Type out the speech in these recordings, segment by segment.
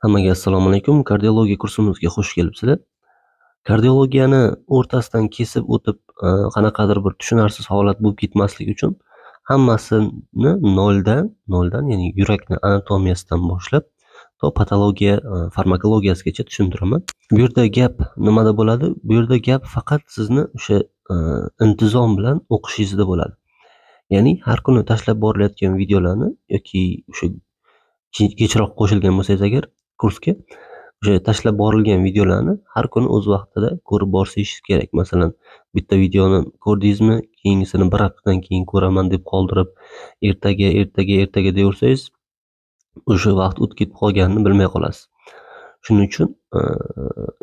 Hammaga assalomu alaykum. Kardiologiya kursimizga xush kelibsizlar. Kardiologiyani o'rtasidan kesib o'tib, qanaqadir bir tushunarsiz holat bo'lib ketmasligi uchun hammasini noldan, ya'ni yurakni anatomiyasidan boshlab to patologiya, farmakologiyasigacha tushuntiraman. Bu yerda gap nimada bo'ladi? Bu yerda gap faqat sizni o'sha intizom bilan o'qishingizda bo'ladi. Ya'ni har kuni tashlab borilayotgan videolarni yoki o'sha kechroq qo'shilgan bo'lsangiz agar kursga o'sha tashlab borilgan videolarni har kuni o'z vaqtida ko'rib borishingiz kerak. Masalan, bitta videoni ko'rdingizmi, keyingisini bir haftadan keyin ko'raman deb qoldirib, ertaga deyaversangiz, o'sha vaqt o'tib ketib qolganini bilmay qolasiz. Shuning uchun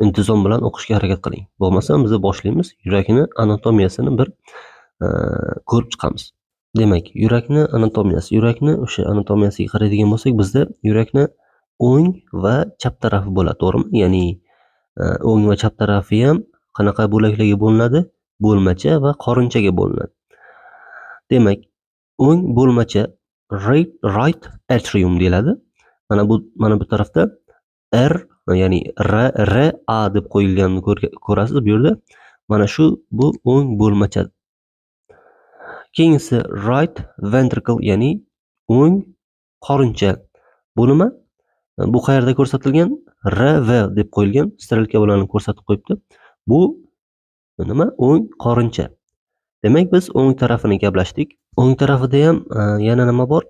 intizom bilan o'qishga harakat qiling. Bo'lmasa biz boshlaymiz. Yurakni anatomiyasini bir ko'rib chiqamiz. Demak, yurakni anatomiyasi. Yurakni o'sha anatomiyasiga qaraydigan bo'lsak, bizda yurakni o'ng va chap tarafi bo'ladi, to'g'rimi? Ya'ni o'ng va chap tarafi ham qanaqa bo'laklarga bo'linadi? Bo'lmacha va qorinchaga bo'linadi. Demak, o'ng bo'lmacha right atrium deyiladi. Mana bu tarafda R, ya'ni R A deb qo'yilganini ko'rasiz bu yerda. Mana shu bu o'ng bo'lmacha. Keyingisi right ventricle, ya'ni o'ng qorincha. Bu nima? Bu qayerda ko'rsatilgan? RV deb qo'yilgan, strelka bilan ko'rsatib qo'yibdi. Bu nima? O'ng qorincha. Demak, biz o'ng tarafini gaplashdik. O'ng tarafida ham yana nima bor?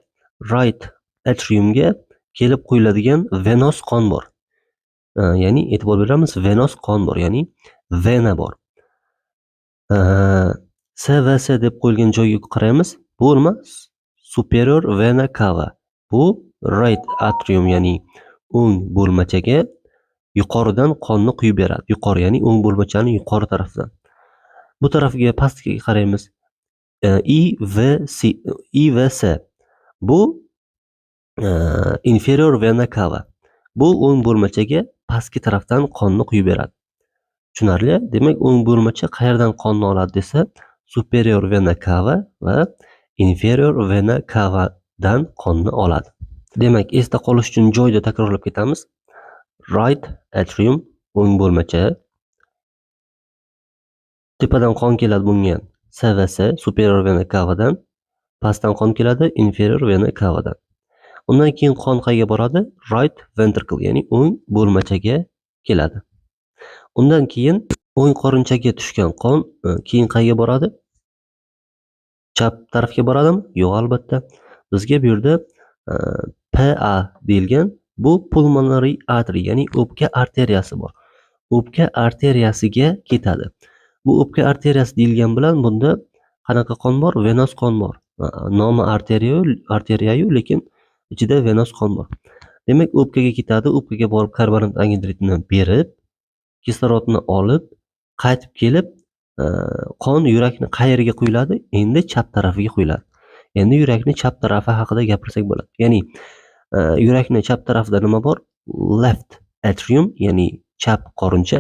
Right atriumga kelib qo'yiladigan venos qon bor. Ya'ni e'tibor beramiz, venos qon bor, ya'ni vena bor. SVS deb qo'yilgan joyga qaraymiz. Bu nima? Superior vena cava. Bu right atrium, ya'ni o'ng bo'lmachaga yuqoridan qonni quyib beradi. Yuqori, ya'ni o'ng bo'lmachaning yuqori tarafidan. Bu tarafiga pastga qaraymiz. IVC. Bu inferior vena cava. Bu o'ng bo'lmachaga pastki tarafdan qonni quyib beradi. Tushunarli? Demak, o'ng bo'lmacha qayerdan qonni oladi desa, superior vena cava va inferior vena cava dan qonni oladi. Demak, esda qolish uchun joyda takrorlab ketamiz. Right atrium, o'ng bo'lmacha. Tepadan qon keladi bunga SVS, superior vena cavadan. Pastdan qon keladi inferior vena cavadan. Undan keyin qon qayerga boradi? Right ventricle, ya'ni o'ng bo'lmachaga keladi. Undan keyin o'ng qorinchaga tushgan qon keyin qayerga boradi? Chap tarafga boradimi? Yo'q, albatta. Bizga bu yerda PA deyilgan, bu pulmonary artery, ya'ni o'pka arteriyasi bor. O'pka arteriyasiga ketadi. Bu o'pka arteriyasi deyilgan bilan bunda qanaqa qon bor? Venos qon bor. Nomi arteriya-yu, lekin ichida venos qon bor. Demak, o'pkaga ketadi, o'pkaga borib karbonat angidridni berib, kislorodni olib, qaytib kelib, qon yurakni qayerga quyiladi? Endi chap tarafiga quyiladi. Endi yurakni chap tarafi haqida gapirsak bo'ladi. Ya'ni yurakni chap tarafida nima bor? Left atrium, ya'ni chap qorincha,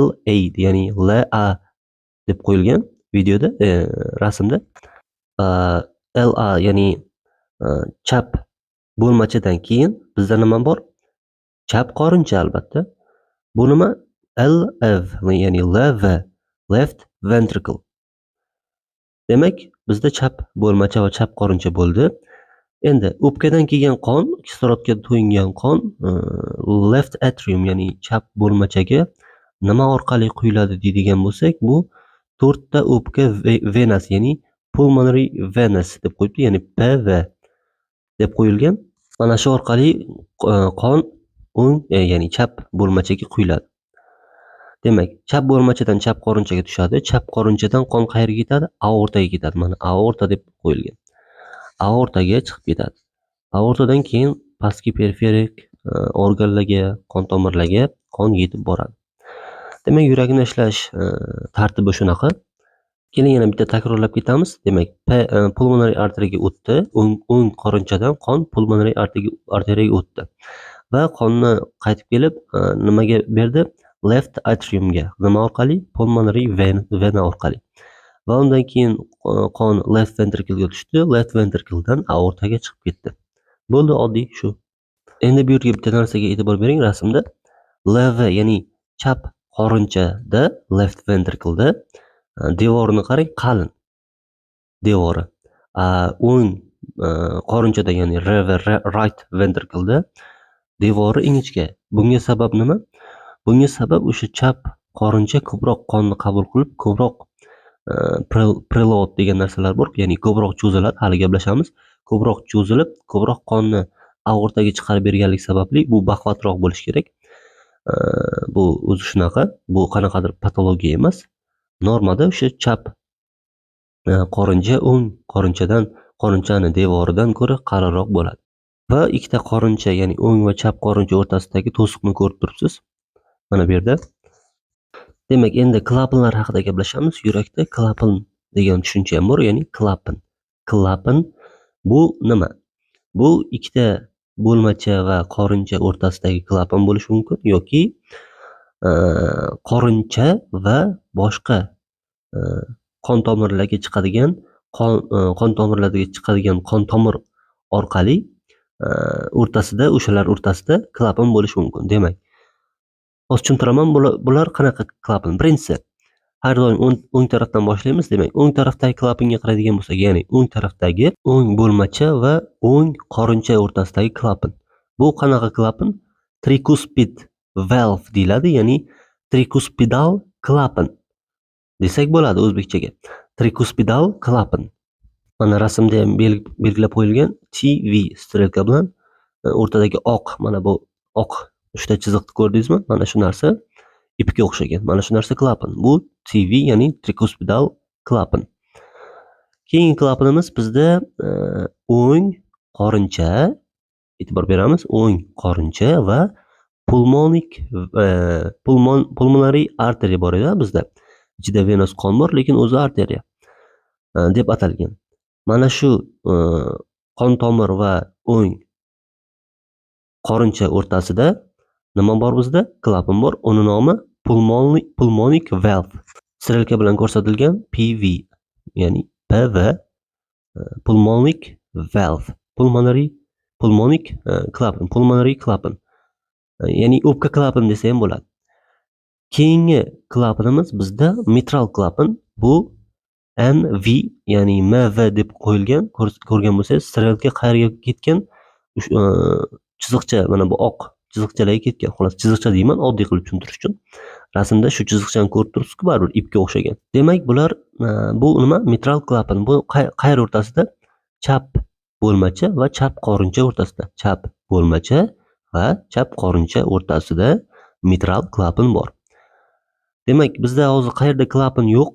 LA, ya'ni LA deb qo'yilgan videoda, rasmda. LA, ya'ni chap bo'lmachadan keyin bizda nima bor? Chap qorincha, albatta. Bu nima? LV, ya'ni LV, left ventricle. Demak, bizda chap bo'lmacha va chap qorincha bo'ldi. Endi o'pkadan kelgan qon, kislorodga to'yingan qon left atrium, ya'ni chap bo'lmachaga nima orqali quyiladi deydigan bo'lsak, bu 4 ta o'pka venas, ya'ni pulmonary venas deb qo'yibdi, ya'ni PV deb qo'yilgan. Mana shu orqali qon o'ng, ya'ni chap bo'lmachaga quyiladi. Demak, chap bo'lmachadan chap qorinchaga tushadi. Chap qorinchadan qon qayerga ketadi? Aortaga ketadi. Mana aorta deb qo'yilgan. Aortaga chiqib ketadi. Aortadan keyin pastki periferik organlarga, qon tomirlarga qon yetib boradi. Demak, yurakni ishlash tartibi shunaqa. Keling yana bitta takrorlab ketamiz. Demak, pulmonary arteriyaga o'tdi. O'ng qorinchadan qon pulmonary arteriyaga o'tdi. Va qonni qaytib kelib nimaga berdi? Left atriumga. Nima orqali? Pulmonary vena orqali. Va undan keyin qon left ventriclega tushdi. Left ventricledan aortaga chiqib ketdi. Bo'ldi, oddiy shu. Endi bu yerga bitta narsaga e'tibor bering rasmda. LV ya'ni chap qorinchada, left ventricleda devorini qarang, qalin devori. O'ng qorinchada ya'ni right ventricleda devori ingichka. Bunga sabab nima? Bunga sabab o'sha chap qorincha ko'proq qonni qabul qilib, ko'proq preload degan narsalar bor, ya'ni ko'proq cho'ziladi, hali gaplashamiz. Ko'proq cho'zilib, ko'proq qonni aortaga chiqarib berganlik sababli bu baquvvatroq bo'lishi kerak. Bu o'zi shunaqa, bu qanaqadir patologiya emas. Normada o'sha chap qorincha o'ng qorinchani devoridan ko'ra qalinroq bo'ladi. Va ikkita qorincha, ya'ni o'ng va chap qorincha o'rtasidagi to'siqni ko'rib turibsiz. Mana bu yerda. Demak, endi klapanlar haqida gaplashamiz. Yurakda klapan degan tushuncha ham bor, ya'ni klapan. Klapan bu nima? Bu ikkita bo'lmacha va qorincha o'rtasidagi klapan bo'lishi mumkin yoki qorincha va boshqa qon tomirlariga chiqadigan qon tomir orqali o'shalar o'rtasida klapan bo'lishi mumkin. Demak, hozir tushuntiraman, bular qanaqa klapan? Birinchisi, har doim o'ng tarafdan boshlaymiz. Demak, o'ng tarafdagi klapanga qaraydigan bo'lsak, ya'ni o'ng tarafdagi o'ng bo'lmacha va o'ng qorincha o'rtasidagi klapan. Bu qanaqa klapan? Tricuspid valve deyiladi, ya'ni tricuspidal klapan desak bo'ladi o'zbekchaga. Tricuspidal klapan. Mana rasmda ham belgilab qo'yilgan TV strelka bilan o'rtadagi oq, mana bu oq uchta chiziqni ko'rdingizmi? Mana shu narsa ipga o'xshagan. Mana shu narsa klapan. Bu TV, ya'ni tricuspidal klapan. Keyingi klapanimiz bizda o'ng qorincha, e'tibor beramiz, o'ng qorincha va pulmonary artery bor edi bizda. Ichida venous qon bor, lekin o'zi arteriya deb atalgan. Mana shu qon tomir va o'ng qorincha o'rtasida nima bor bizda? Klapan bor. Uni nomi pulmonic valve. Strelka bilan ko'rsatilgan PV, ya'ni PV, pulmonic valve, pulmonic klapan, ya'ni o'pka klapan desa ham bo'ladi. Keyingi klapanimiz bizda mitral klapan. Bu MV, ya'ni MV deb qo'yilgan. Ko'rgan bo'lsangiz, strelka qayerga ketgan? Chiziqcha, mana bu oq chiziqchalarga ketgan. Xolos, chiziqcha deyman oddiy qilib tushuntirish uchun. Rasmda shu chiziqchani ko'rib turibsiz-ku, baribir ipga o'xshagan. Demak, bular bu nima? Mitral klapan. Bu qayer o'rtasida? Chap bo'lmacha va chap qorincha o'rtasida. Chap bo'lmacha va chap qorincha o'rtasida mitral klapan bor. Demak, bizda hozir qayerda klapan yo'q?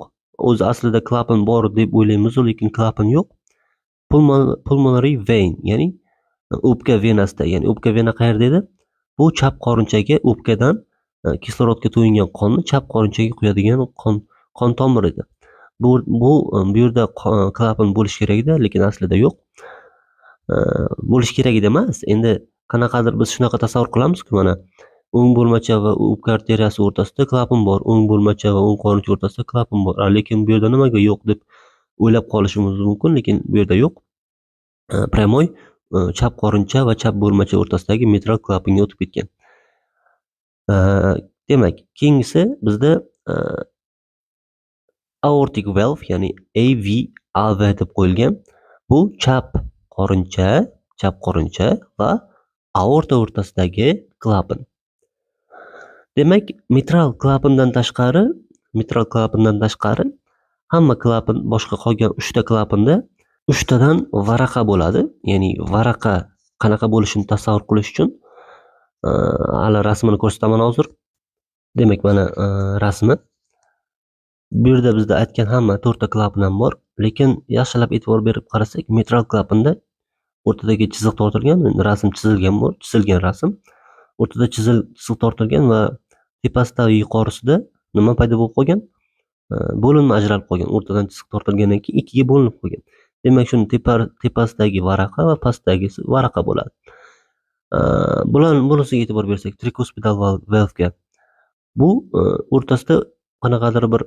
O'zi aslida klapan bor deb o'ylaymiz, lekin klapan yo'q. Pulmonary vein, ya'ni o'pka venasida. Ya'ni o'pka vena qayerda edi? Bu chap qorinchaga o'pkadan kislorodga to'yingan qonni chap qorinchaga quyadigan qon tomir edi. Bu yerda klapan bo'lish kerak edi, lekin aslida yo'q. Bo'lish kerak edi emas. Endi qanaqadir biz shunaqa tasavvur qilamiz-ku, mana o'ng bo'lmacha va o'pka arteriyasi o'rtasida klapan bor, o'ng bo'lmacha va o'ng qorincha o'rtasida klapan bor. Lekin bu yerda nimaga yo'q deb o'ylab qolishimiz mumkin, lekin bu yerda yo'q. Pramoy chap qorincha va chap bo'lmacha o'rtasidagi mitral klapanga o'tib ketgan. Demak, keyingisi bizda aortic valve, ya'ni AV deb qo'yilgan. Bu chap qorincha va aorta o'rtasidagi klapan. Demak, mitral klapandan tashqari hamma klapan, boshqa qolgan 3 ta klapanda 3 tadan varaqa bo'ladi. Ya'ni varaqa qanaqa bo'lishini tasavvur qilish uchun hali rasmini ko'rsataman hozir. Demak, mana rasmi. Bu yerda bizda aytgan hamma 4 ta klapan ham bor, lekin yaxshilab e'tibor berib qarasak, mitral klapanda o'rtadagi chiziq tortilgan, rasm chizilgan rasm. O'rtada chiziq tortilgan va tepasida va yuqorisida nima paydo bo'lib qolgan? Bo'linma ajralib qolgan. O'rtadan chiziq tortilgandan keyin ikkiga bo'linib qolgan. Demak, shuni tepasidagi varaqa va pastdagisi varaqa bo'ladi. Bunisiga e'tibor bersak, tricuspidal valve, bu o'rtasida qanaqadir bir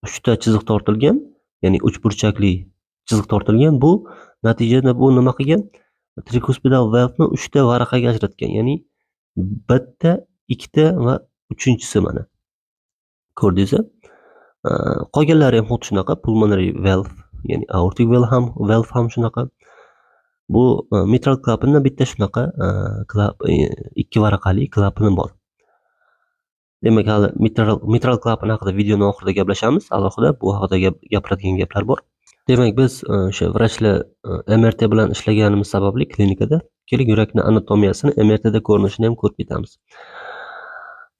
3 ta chiziq tortilgan, ya'ni uchburchakli chiziq tortilgan. Bu natijada bu nima qilgan? Trikuspidal valvni 3 ta varaqaga ajratgan. Ya'ni bitta, ikkita va 3-inchisi mana. Ko'rdingizmi? Qolganlari ham xuddi shunaqa. Pulmonary valve, ya'ni aortic valve ham shunaqa. Bu mitral klapanda bitta shunaqa ikki varaqali klapani bor. Demak, hali mitral klapan haqida videoning oxirida gaplashamiz. Alohida bu haqida gapiradigan gaplar bor. Demak, biz o'sha vrachlar MRT bilan ishlaganimiz sababli klinikada keling yurakni anatomiyasini MRT da ko'rinishini ham ko'rib ketamiz.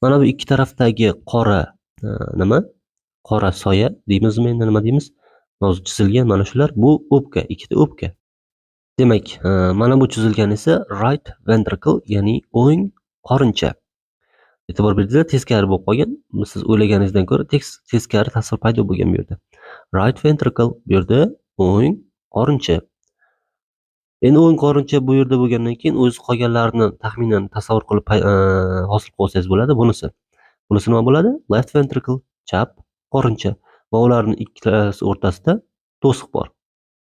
Mana bu ikki tarafdagi qora nima? Qora soya deymizmi, endi nima deymiz? Hozir chizilgan mana shular bu o'pka, ikkita o'pka. Demak, mana bu chizilgan esa right ventricle, ya'ni o'ng qorincha. E'tibor berdingizlar, teskari bo'lib qolgan. Siz o'ylaganingizdan ko'ra teskari tasvir paydo bo'lgan bu yerda. Right ventricle bu yerda o'ng qorincha. Endi o'ng qorincha bu yerda bo'lgandan keyin o'z qolganlarini taxminan tasavvur qilib hosil qilib olsangiz bo'ladi. Bunisi nima bo'ladi? Left ventricle, chap qorincha va ularning ikkitasi o'rtasida to'siq bor.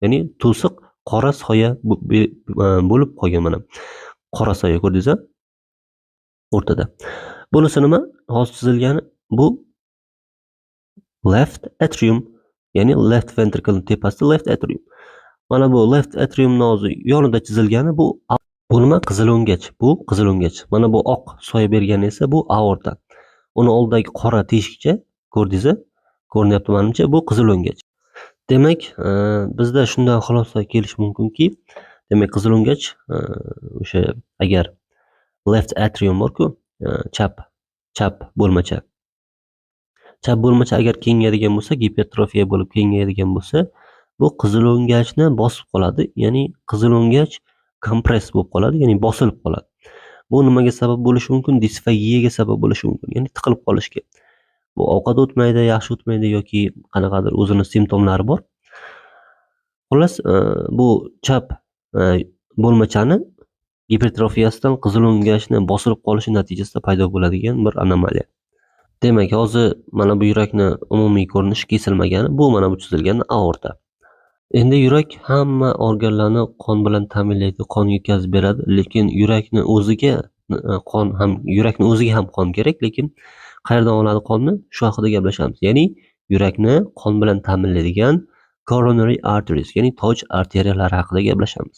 Ya'ni to'siq qora soya bo'lib qolgan mana. Qora soya ko'rdingizmi? O'rtada. Bunisi nima? Hozir chizilgani bu left atrium, ya'ni left ventricle tepasida left atrium. Mana bu left atriumning o'zi yonida chizilgani bu nima? Qizilo'ngach. Bu qizilo'ngach. Mana bu oq soya bergani esa bu aorta. Uni oldidagi qora teshikcha ko'rdingizmi? Ko'rinyapti menimcha, bu qizilo'ngach. Demak, bizda shundan xulosa kelish mumkinki, demak qizilo'ngach o'sha agar left atrium borku, chap bo'lmacha. Chap bo'lmacha agar kengayadigan bo'lsa, gipertrofiya bo'lib kengayadigan bo'lsa, bu qizilo'ngachni bosib qoladi. Ya'ni qizilo'ngach kompress bo'lib qoladi, ya'ni bosilib qoladi. Bu nimaga sabab bo'lishi mumkin? Disfagiyaga sabab bo'lishi mumkin. Ya'ni tiqilib qolishga. Bu ovqat o'tmaydi, yaxshi o'tmaydi yoki qanaqadir o'zini simptomlari bor. Xullas, bu chap bo'lmachani gipertrofiyasidan qizilo'ngachni bosilib qolishi natijasida paydo bo'ladigan bir anomaliya. Demak, hozir mana bu yurakni umumiy ko'rinishi kesilmagani, bu mana bu chizilgan aorta. Endi yurak hamma organlarni qon bilan ta'minlaydi, qon yetkazib beradi, lekin yurakni o'ziga ham qon kerak, lekin qayerdan oladi qonni? Shu haqida gaplashamiz. Ya'ni yurakni qon bilan ta'minlaydigan coronary arteries, ya'ni toj arteriyalari haqida gaplashamiz.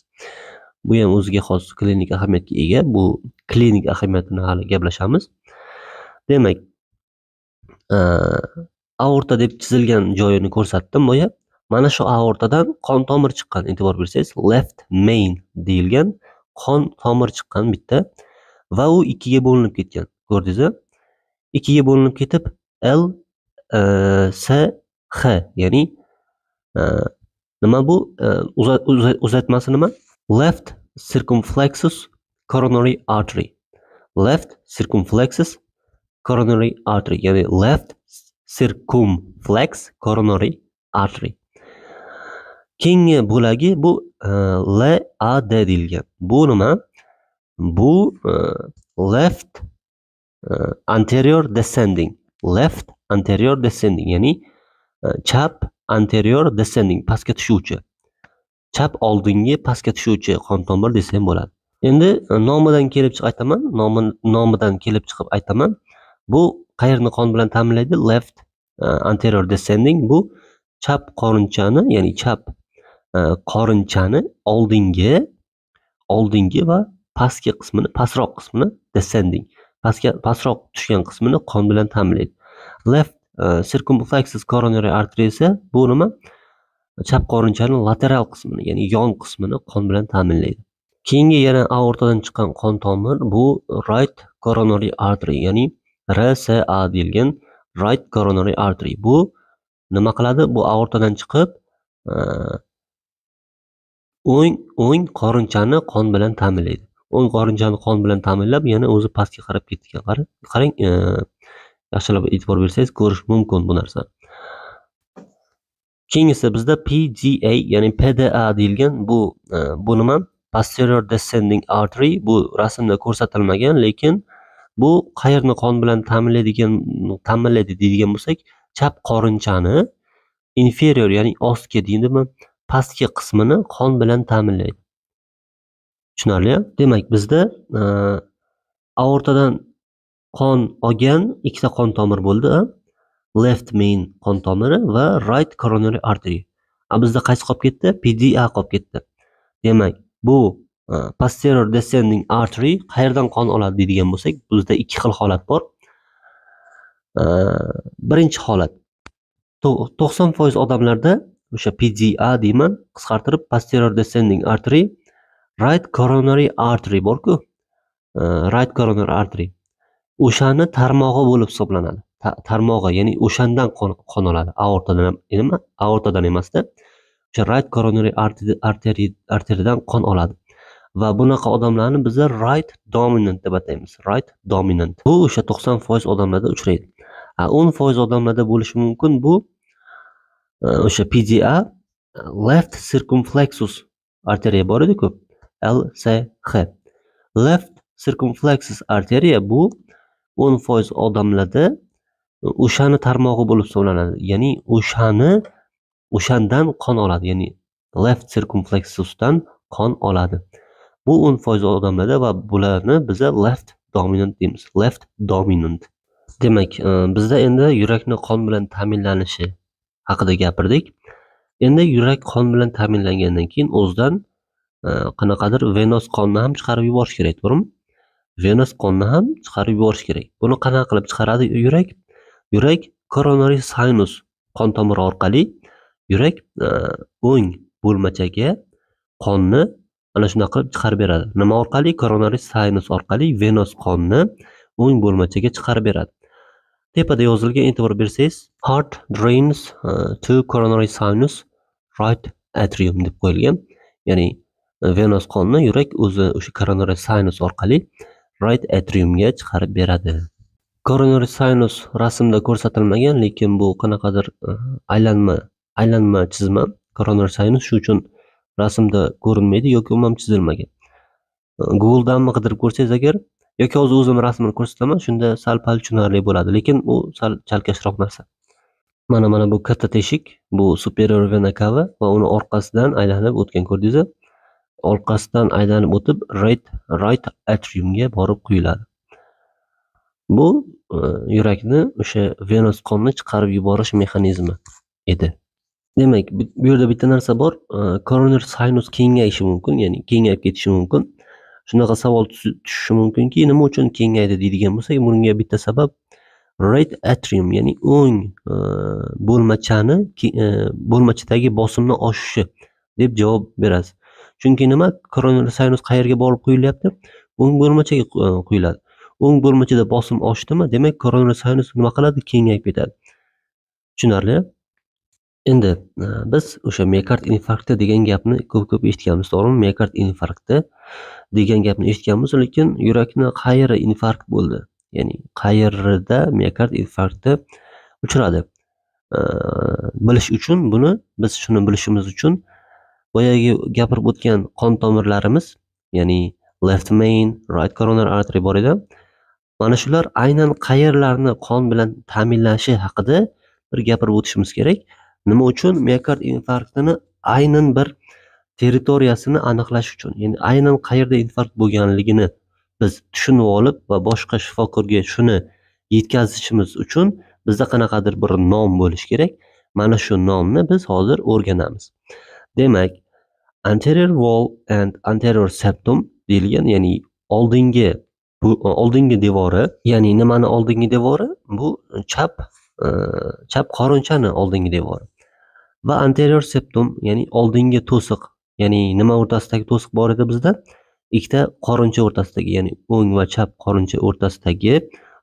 Bu ham o'ziga xos klinik ahamiyatga ega. Bu klinik ahamiyatini hali gaplashamiz. Demak, aorta deb chizilgan joyini ko'rsatdim boya. Mana shu aortadan qon tomir chiqqan. E'tibor bersangiz, left main deyilgan qon tomir chiqqan bitta va u ikkiga bo'linib ketgan. Ko'rdingizmi? Ikkiga bo'linib ketib L S H, ya'ni nima bu? Uzatmasi nima? Left circumflexus coronary artery. Left circumflexus coronary artery, ya'ni left circumflex coronary artery. Keyingi bo'lagi bu LAD deyilgan. Bu nima? Bu left anterior descending. Left anterior descending, ya'ni chap anterior descending, pastga tushuvchi. Chap oldingi pastga tushuvchi qon tomir desa ham bo'ladi. Endi nomidan kelib chiqib aytaman. Bu qayerni qon bilan ta'minlaydi? Left anterior descending bu chap qorinchani, ya'ni chap qorinchani oldingi va pastki qismini, pastroq qismini descending, pastroq tushgan qismini qon bilan ta'minlaydi. Left circumflexus coronary artery esa bu nima? Chap qorinchani lateral qismini, ya'ni yon qismini qon bilan ta'minlaydi. Keyingi yana aortadan chiqqan qon tomir bu right coronary artery, ya'ni RCA deyilgan right coronary artery. Bu nima qiladi? Bu aortadan chiqib o'ng qorinchani qon bilan ta'minlaydi. O'ng qorinchani qon bilan ta'minlab, yana o'zi pastga qarab ketgan. Qarang, yaxshilab e'tibor bersangiz ko'rish mumkin bu narsani. Keyingisi bizda PDA, ya'ni PDA deyilgan bu nima? Posterior descending artery. Bu rasmda ko'rsatilmagan, lekin bu qayerni qon bilan ta'minlaydi deydigan bo'lsak, chap qorinchani inferior, ya'ni ostki deydimi, pastki qismini qon bilan ta'minlaydi. Tushunarli? Demak, bizda aortadan qon olgan ikkita qon tomir bo'ldi. Left main qon tomiri va right coronary artery. Bizda qaysi qolib ketdi? PDA qolib ketdi. Demak, bu posterior descending artery qayerdan qon oladi deydigan bo'lsak, bizda ikki xil holat bor. Birinchi holat 90% odamlarda o'sha PDA deyman, qisqartirib posterior descending artery, right coronary artery borku, right coronary artery. O'shani tarmog'i bo'lib hisoblanadi. Tarmog'i, ya'ni o'shandan qon oladi. Aortadan emasda. O'sha right coronary arterydan qon oladi. Va bunaqa odamlarni biz right dominant deb ataymiz. Right dominant. Bu o'sha 90% odamlarda uchraydi. 10% odamlarda bo'lishi mumkin bu o'sha PDA left circumflexus arteriya bor edi-ku, LCH. Left circumflexus arteriya bu 10% odamlarda o'shani tarmog'i bo'lib hisoblanadi. Ya'ni o'shandan qon oladi. Ya'ni left circumflexusdan qon oladi. Bu 10% odamlarda va bularni biz left dominant deymiz. Left dominant. Demak, bizda endi yurakni qon bilan ta'minlanishi haqida gapirdik. Endi yurak qon bilan ta'minlangandan keyin o'zidan qanaqadir venos qonni ham chiqarib yuborish kerak, to'g'rimi? Venos qonni ham chiqarib yuborish kerak. Buni qanaqa qilib chiqaradi yurak? Yurak coronary sinus qon tomiri orqali yurak o'ng bo'lmachaga qonni ana shunaqa qilib chiqarib beradi. Nima orqali? Coronary sinus orqali venos qonni o'ng bo'lmachaga chiqarib beradi. Tepada yozilgan, e'tibor bersangiz, heart drains to coronary sinus right atrium deb qo'yilgan. Ya'ni venos qonni yurak o'zi o'sha coronary sinus orqali right atriumga chiqarib beradi. Coronary sinus rasmda ko'rsatilmagan, lekin bu qanaqadir aylanma chizma. Coronary sinus shu uchun rasmda ko'rinmaydi yoki umuman chizilmagan. Google'danmi qidirib ko'rsangiz agar yoki hozir o'zim rasmini ko'rsataman, shunda sal-pal tushunarli bo'ladi, lekin u sal chalkashroq narsa. Mana bu katta teshik, bu superior vena cava va uni orqasidan aylanib o'tgan, ko'rdingizmi? Orqasidan aylanib o'tib right atriumga borib quyiladi. Bu yurakni o'sha venos qonni chiqarib yuborish mexanizmi edi. Demak, bu yerda bitta narsa bor. Coronary sinus kengayishi mumkin, ya'ni kengayib ketishi mumkin. Shunaqa savol tushishi mumkinki, nima uchun kengaydi deydigan bo'lsak, bunga bitta sabab right atrium, ya'ni o'ng bo'lmachadagi bosimni oshishi deb javob berasiz. Chunki nima? Coronary sinus qayerga borib quyilyapti? O'ng bo'lmachaga quyiladi. O'ng bo'lmachada bosim oshdimi, demak coronary sinus nima qiladi? Kengayib ketadi. Tushunarli? Endi biz o'sha miokard infarkti degan gapni ko'p eshitganmiz, to'g'rimi? Miokard infarkti degan gapni eshitganmiz, lekin yurakni qayeri infarkt bo'ldi? Ya'ni qayerida miokard infarkti uchradi? Bilish uchun biz shuni bilishimiz uchun boyagi gapirib o'tgan qon tomirlarimiz, ya'ni left main, right coronary artery bor edi. Mana shular aynan qayerlarni qon bilan ta'minlashi haqida bir gapirib o'tishimiz kerak. Nima uchun? Miokard infarktini aynan bir territoriyasini aniqlash uchun, ya'ni aynan qayerda infarkt bo'lganligini biz tushunib olib va boshqa shifokorga shuni yetkazishimiz uchun bizda qanaqadir bir nom bo'lishi kerak. Mana shu nomni biz hozir o'rganamiz. Demak, anterior wall and anterior septum deyilgan, ya'ni oldingi devori, ya'ni nimani oldingi devori? Bu chap qorinchani oldingi devori. Va anterior septum, ya'ni oldingi to'siq, ya'ni nima o'rtasidagi to'siq bor edi bizda? Ikkita qorincha o'rtasidagi, ya'ni o'ng va chap qorincha o'rtasidagi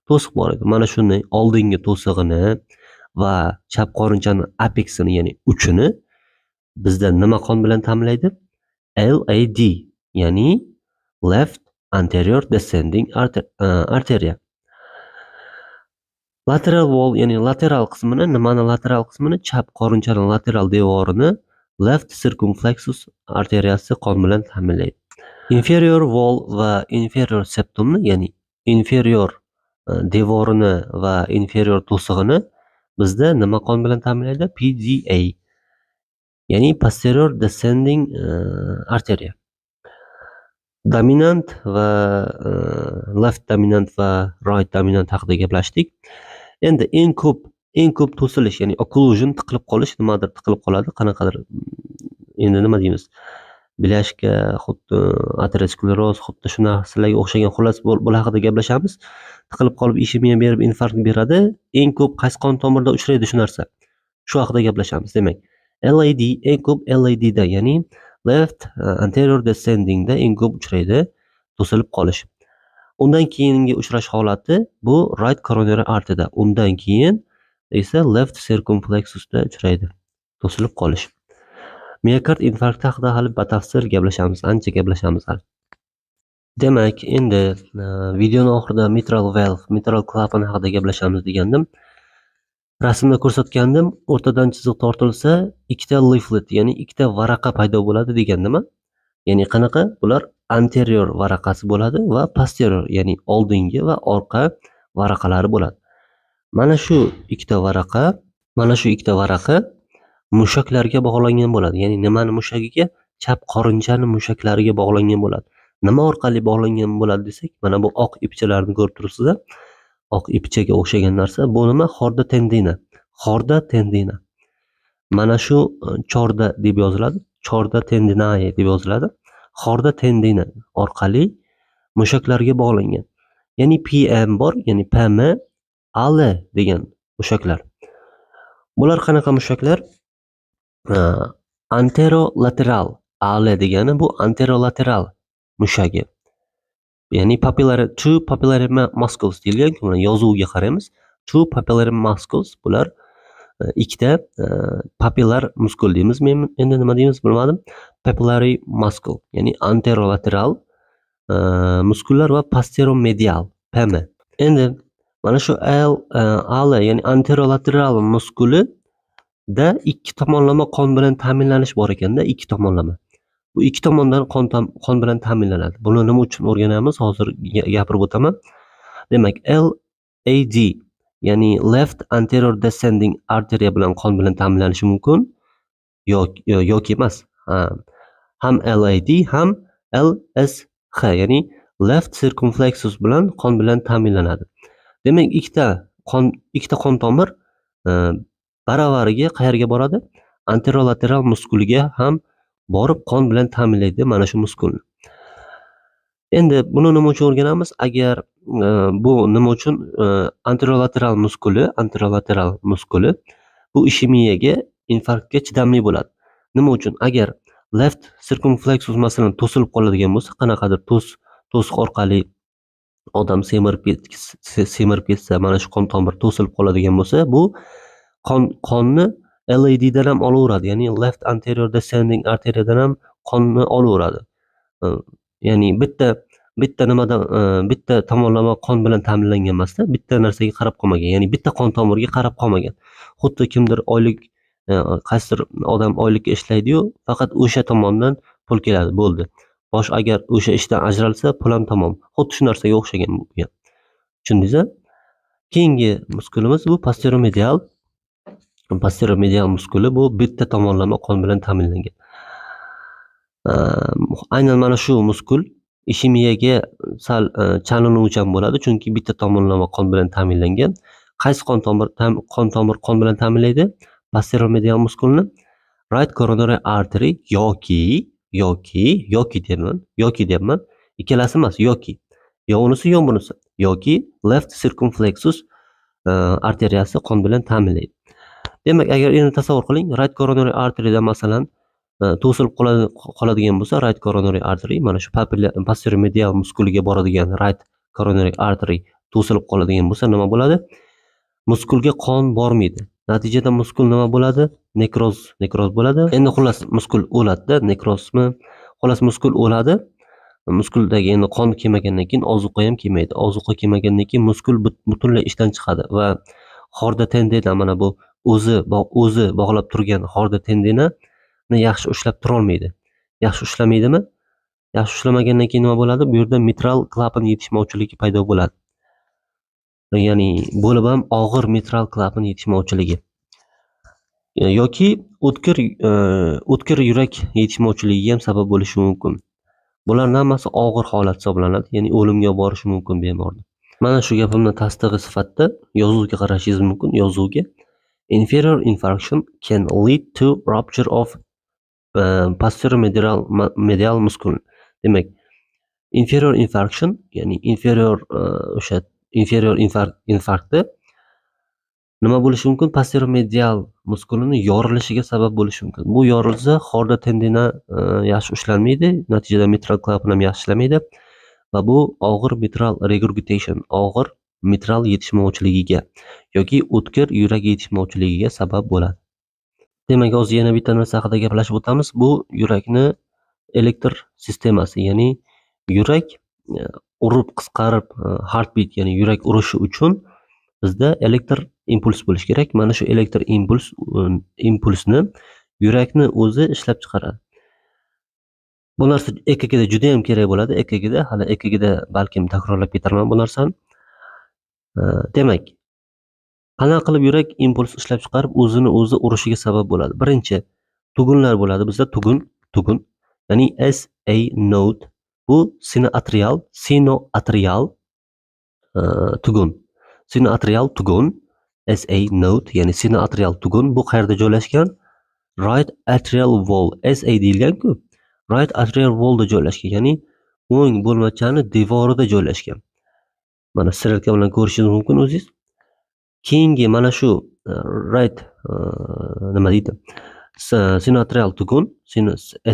to'siq bor edi. Mana shuni oldingi to'sig'ini va chap qorinchani apexini, ya'ni uchini bizda nima qon bilan ta'minlaydi? LAD, ya'ni left anterior descending arteria. Lateral wall, ya'ni lateral qismini, nimani lateral qismini? Chap qorinchani lateral devorini left circumflexus arteriyasi qon bilan ta'minlaydi. Inferior wall va inferior septumni, ya'ni inferior devorini va inferior to'sig'ini bizda nima qon bilan ta'minlaydi? PDA, ya'ni posterior descending arteria. dominant va left dominant va right dominant haqida gaplashdik. Endi eng ko'p to'silish, ya'ni occlusion, tiqilib qolish, nimadir tiqilib qoladi, qanaqadir endi nima deymiz? Bilyashka, xuddi ateroskleroz, xuddi shu narsalarga o'xshagan, xullas bular haqida gaplashamiz. Tiqilib qolib ishemiya berib infarkt beradi. Eng ko'p qaysi qon tomirda uchraydi shu narsa? Shu haqida gaplashamiz. Demak, LAD eng ko'p LAD da, ya'ni left anterior descending da eng ko'p uchraydi to'silib qolish. Undan keyingi uchrash holati bu right coronary artery da. Undan keyin esa left circumflexus da uchraydi to'silib qolish. Miokard infarkti haqida hali batafsil gaplashamiz, ancha gaplashamiz hali. Demak, endi videoning oxirida mitral valve, mitral klapan haqida gaplashamiz degandim. Rasmda ko'rsatgandim, o'rtadan chiziq tortilsa, ikkita leaflet, ya'ni ikkita varaqa paydo bo'ladi degandim. Ya'ni qanaqa? Bular anterior varaqasi bo'ladi va posterior, ya'ni oldingi va orqa varaqalari bo'ladi. Mana shu ikkita varaqa mushaklarga bog'langan bo'ladi. Ya'ni nimani mushagiga? Chap qorinchani mushaklariga bog'langan bo'ladi. Nima orqali bog'langan bo'ladi desak, mana bu oq ipchalarni ko'rib turibsiz-a? Oq ipchaga o'xshagan narsa. Bu nima? Xorda tendina. Mana shu chorda deb yoziladi. Chorda tendinae deb yoziladi. Xorda tendina orqali mushaklarga bog'langan. Ya'ni PM bor, ya'ni PM, AL degan mushaklar. Bular qanaqa mushaklar? Anterolateral. AL degani bu anterolateral mushagi. Ya'ni two papillary muscles deyilgan, mana yozuviga qaraymiz. Two papillary muscles, bular ikkita papillar muskul deymiz. Men endi nima deymiz bilmadim. Papillary muscle, ya'ni anterolateral muskullar va posteromedial, PM. Endi mana shu AL, ya'ni anterolateral muskuli da ikki tomonlama qon bilan ta'minlanish bor ekanda, ikki tomonlama. Bu ikki tomondan qon bilan ta'minlanadi. Buni nima uchun o'rganamiz? Hozir gapirib o'taman. Demak, LAD, ya'ni left anterior descending artery bilan qon bilan ta'minlanishi mumkin yoki emas. Ham LAD ham LSH, ya'ni left circumflexus bilan qon bilan ta'minlanadi. Demak, ikkita qon tomir baravariga qayerga boradi? Anterolateral muskuliga ham borib qon bilan ta'minlaydi mana shu muskulni. Endi buni nima uchun o'rganamiz? Agar bu nima uchun anterolateral muskuli bu ishemiyaga, infarktga chidamli bo'ladi. Nima uchun? Agar left circumflexus masalan to'silib qoladigan bo'lsa, qanaqadir to'siq orqali odam semirib ketsa, mana shu qon tomir to'silib qoladigan bo'lsa, bu qonni LAD dan ham olaveradi, ya'ni left anterior descending artery dan ham qonni olaveradi. Ya'ni bitta nimadan bitta tomonlama qon bilan ta'minlangan emasda, bitta narsaga qarab qolmagan, ya'ni bitta qon tomiriga qarab qolmagan. Xuddi kimdir qaysidir odam oylikka ishlaydi-yu, faqat o'sha tomondan pul keladi, bo'ldi. Bosh agar o'sha ishdan ajralsa, pul ham tamom. Xuddi shu narsaga o'xshagan bu gap. Tushundingiz-a? Keyingi muskulimiz bu posteromedial muskuli, bu bitta tomonlama qon bilan ta'minlangan. Aynan mana shu muskul ishemiyaga sal chalinuvchan bo'ladi, chunki bitta tomonlama qon bilan ta'minlangan. Qaysi qon tomir qon bilan ta'minlaydi? Posteromedial muskulni right coronary artery yoki deyapman. Ikkalasi emas, yoki. Yo unisi, yo bunisi. Yoki left circumflexus arteriyasi qon bilan ta'minlaydi. Demak, agar endi tasavvur qiling, right coronary artery da masalan to'silib qoladigan bo'lsa, right coronary artery, mana shu posteromedial muskuliga boradigan right coronary artery to'silib qoladigan bo'lsa, nima bo'ladi? Muskulga qon bormaydi. Natijada muskul nima bo'ladi? Nekroz bo'ladi. Endi xullas muskul o'ladi-da, nekrozmi? Xullas muskul o'ladi. Muskuldagi endi qon kelmagandan keyin ozuqa ham kelmaydi. Ozuqa kelmagandan keyin muskul butunlay ishdan chiqadi va xorda tendina, mana bu o'zi bog'lab turgan xorda tendinani yaxshi ushlab tura olmaydi. Yaxshi ushlamaydimi? Yaxshi ushlamagandan keyin nima bo'ladi? Bu yerda mitral klapan yetishmovchiligi paydo bo'ladi. Ya'ni bo'lib ham og'ir mitral klapan yetishmovchiligi yoki o'tkir yurak yetishmovchiligiga ham sabab bo'lishi mumkin. Bularning hammasi og'ir holat hisoblanadi, ya'ni o'limga borishi mumkin bemorni. Mana shu gapimni tasdig'i sifatida yozuvga qarashingiz mumkin. Yozuvga inferior infarction can lead to rupture of posterior medial muscle. Demak, inferior infarction, ya'ni inferior infarktda nima bo'lishi mumkin? Posterior medial muskulini yorilishiga sabab bo'lishi mumkin. Bu yorilsa, xorda tendina yaxshi ushlanmaydi, natijada mitral klapan ham yaxshi ishlamaydi va bu og'ir mitral regurgitation, og'ir mitral yetishmovchiligiga yoki o'tkir yurak yetishmovchiligiga sabab bo'ladi. Demak, hozir yana bitta narsa haqida gaplashib o'tamiz. Bu yurakni elektr sistemasi, ya'ni yurak urib qisqarib, heartbeat, ya'ni yurak urishi uchun bizda elektr impuls bo'lishi kerak. Mana shu elektr impulsni yurakni o'zi ishlab chiqaradi. Bu narsa EKGda juda ham kerak bo'ladi. Hali EKGda balkim takrorlab ketarman bu narsani. Demak, qanaqa qilib yurak impuls ishlab chiqarib o'zini o'zi urishiga sabab bo'ladi? Birinchi, tugunlar bo'ladi. Bizda tugun, ya'ni SA node, bu sinoatrial tugun. Sinoatrial tugun, SA node, ya'ni sinoatrial tugun bu qayerda joylashgan? Right atrial wall, SA deyilgan-ku. Right atrial wallda joylashgan, ya'ni o'ng bo'lmachani devorida joylashgan. Mana strelka bilan ko'rishingiz mumkin o'zingiz. Keyingi mana shu right nima deydi? Sinoatrial tugun,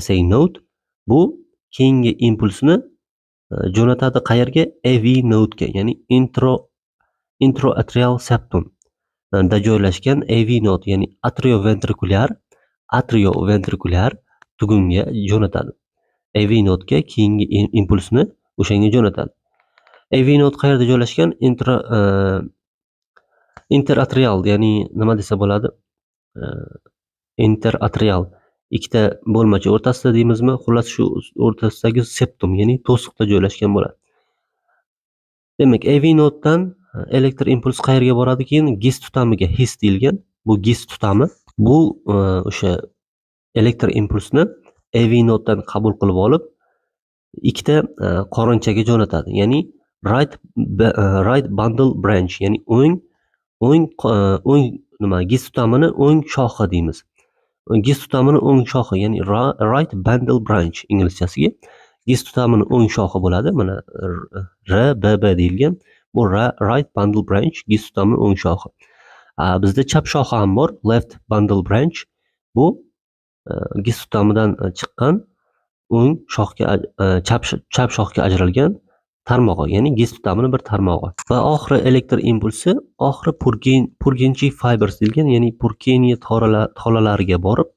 SA node, bu keyingi impulsni jo'natadi qayerga? AV nodega, ya'ni introatrial septum da joylashgan AV node, ya'ni atrioventrikulyar tugunga jo'natadi. AV nodega keyingi impulsni o'shanga jo'natadi. AV node qayerda joylashgan? Interatrial, ya'ni nima desa bo'ladi? Interatrial, ikkita bo'lmacha o'rtasida deymizmi? Xullas shu o'rtasidagi septum, ya'ni to'siqda joylashgan bo'ladi. Demak, AV nodedan elektr impuls qayerga boradi? Keyin gis tutamiga, his deyilgan. Bu gis tutami, bu o'sha elektr impulsni AV nodedan qabul qilib olib, ikkita qorinchaga jo'natadi. Ya'ni right bundle branch, ya'ni o'ng gis tutamini o'ng shoxi deymiz. Gis tutamini o'ng shoxi, ya'ni right bundle branch inglizchasiga. Gis tutamini o'ng shoxi bo'ladi. Mana RBB deyilgan. Bu right bundle branch, gis tutamini o'ng shoxi. Bizda chap shoxi ham bor, left bundle branch. Bu gis tutamidan chiqqan o'ng shoxga, chap shoxga ajralgan tarmog'i, ya'ni gis tutamini bir tarmog'i. Va oxiri elektr impulsi oxiri Purkinje fibers deyilgan, ya'ni Purkinje tolalariga borib,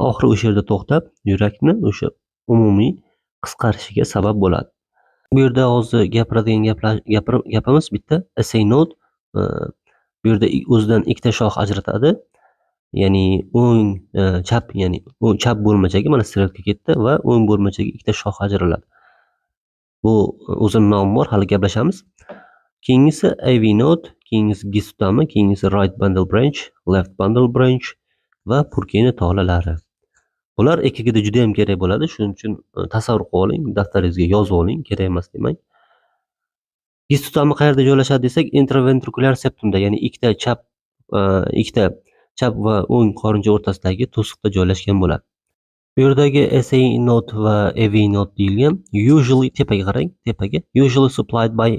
oxiri o'sha yerda to'xtab, yurakni o'sha umumiy qisqarishiga sabab bo'ladi. Bu yerda hozir gapiradigan gapimiz bitta SA node. Bu yerda o'zidan ikkita shox ajratadi. Ya'ni o'ng chap, ya'ni chap bo'lmachaga mana strelka ketdi va o'ng bo'lmachaga ikkita shox ajraladi. Bu o'zining nomi bor, hali gaplashamiz. Keyingisi AV node, keyingisi gis tutami, keyingisi right bundle branch, left bundle branch va Purkinje tolalari. Bular EKGda juda ham kerak bo'ladi, shuning uchun tasavvur qilib oling, daftaringizga yozib oling, kerak emas demang. Gis tutami qayerda joylashadi desak, intraventrikulyar septumda, ya'ni ikkita chap va o'ng qorincha o'rtasidagi to'siqda joylashgan bo'ladi. Bu yerdagi SA node va AV node deyilgan. Usually tepaga qarang, usually supplied by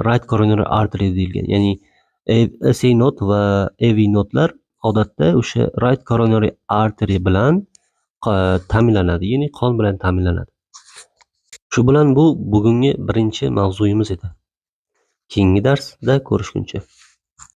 right coronary artery deyilgan. Ya'ni SA node va AV nodelar odatda o'sha right coronary artery bilan ta'minlanadi, ya'ni qon bilan ta'minlanadi. Shu bilan bu bugungi birinchi mavzuyimiz edi. Keyingi darsda ko'rishguncha.